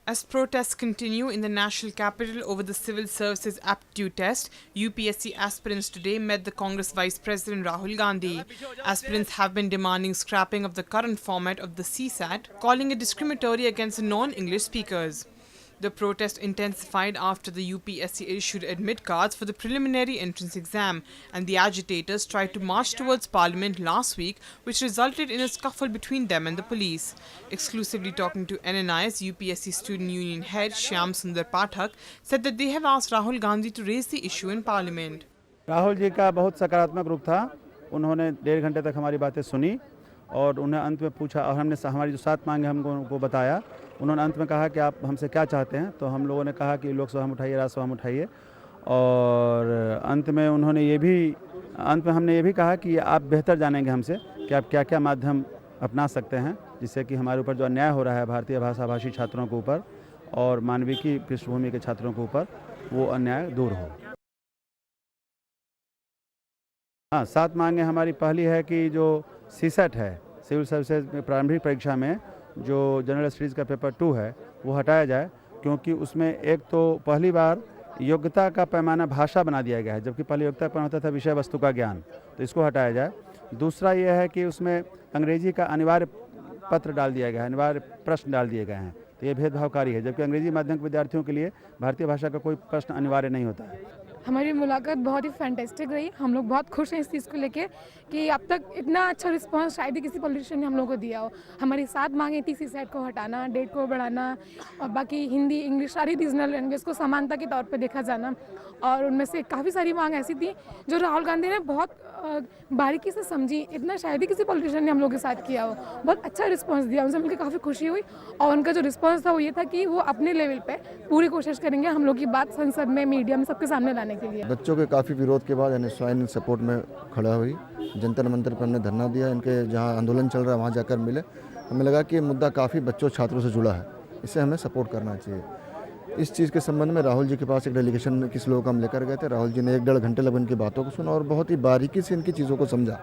As protests continue in the national capital over the civil services aptitude test, UPSC aspirants today met the Congress Vice President Rahul Gandhi. Aspirants have been demanding scrapping of the current format of the CSAT, calling it discriminatory against non-English speakers. The protest intensified after the UPSC issued admit cards for the preliminary entrance exam, and the agitators tried to march towards Parliament last week, which resulted in a scuffle between them and the police. Exclusively talking to NNI's UPSC Student Union head Shyam Sundar Pathak said that they have asked Rahul Gandhi to raise the issue in Parliament. Rahul ji का बहुत सकारात्मक रुख था। उन्होंने 1.5 घंटे तक हमारी बातें सुनी और उन्हें अंत में पूछा और हमने हमारी जो 7 मांगे हमको उनको बताया। उन्होंने अंत में कहा कि आप हमसे क्या चाहते हैं, तो हम लोगों ने कहा कि लोकसभा में उठाइए, राज्यसभा में उठाइए। और अंत में हमने ये भी कहा कि आप बेहतर जानेंगे हमसे कि आप क्या क्या माध्यम अपना सकते हैं जिससे कि हमारे ऊपर जो अन्याय हो रहा है भारतीय भाषा भाषी छात्रों के ऊपर और मानविकी पृष्ठभूमि के छात्रों के ऊपर, वो अन्याय दूर हो। हाँ, 7 मांगे हमारी पहली है कि जो सीसेट है, सिविल सर्विसेज में प्रारंभिक परीक्षा में जो जनरल स्टडीज़ का पेपर 2 है वो हटाया जाए, क्योंकि उसमें एक तो पहली बार योग्यता का पैमाना भाषा बना दिया गया है, जबकि पहले योग्यता का पैमाना होता था विषय वस्तु का ज्ञान, तो इसको हटाया जाए। दूसरा ये है कि उसमें अंग्रेजी का अनिवार्य पत्र डाल दिया गया है, अनिवार्य प्रश्न डाल दिए गए हैं, तो ये भेदभावकारी है, जबकि अंग्रेजी माध्यम के विद्यार्थियों के लिए भारतीय भाषा का कोई प्रश्न अनिवार्य नहीं होता है। हमारी मुलाकात बहुत ही फैंटेस्टिक रही। हम लोग बहुत खुश हैं इस चीज़ को लेके कि अब तक इतना अच्छा रिस्पांस शायद ही किसी पॉलिटिशियन ने हम लोगों को दिया हो। हमारी 7 मांगें थी, सीसेट को हटाना, डेट को बढ़ाना और बाकी हिंदी, इंग्लिश, सारी रीजनल लैंग्वेज को समानता के तौर पे देखा जाना। और उनमें से काफ़ी सारी मांग ऐसी थी जो राहुल गांधी ने बहुत बारीकी से समझी। इतना शायद ही किसी पॉलिटिशियन ने हम लोगों के साथ किया हो। बहुत अच्छा रिस्पांस दिया, उनसे मिलकर काफ़ी खुशी हुई। और उनका जो रिस्पांस था वो ये था कि वो अपने लेवल पे पूरी कोशिश करेंगे हम लोग की बात संसद में, मीडिया में, सबके सामने लाने के लिए। बच्चों के काफ़ी विरोध के बाद एनएसवाई इन सपोर्ट में खड़ा हुई। जंतर मंतर पर हमने धरना दिया, इनके जहां आंदोलन चल रहा है वहां जाकर मिले। हमें लगा कि ये मुद्दा काफ़ी बच्चों छात्रों से जुड़ा है, इसे हमें सपोर्ट करना चाहिए। इस चीज़ के संबंध में राहुल जी के पास एक डेलीगेशन किस लोगों को हम लेकर गए थे। राहुल जी ने 1-1.5 घंटे लग इनकी बातों को सुना और बहुत ही बारीकी से इनकी चीज़ों को समझा।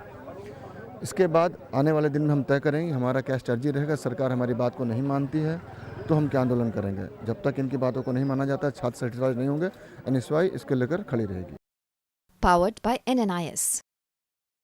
इसके बाद आने वाले दिन में हम तय करेंगे हमारा क्या स्ट्रेटजी रहेगा। सरकार हमारी बात को नहीं मानती है तो हम क्या आंदोलन करेंगे। जब तक इनकी बातों को नहीं माना जाता, छात्र सेटिस्फाइड नहीं होंगे, एनएसवाई इसके लेकर खड़ी रहेगी। Powered by NNIS.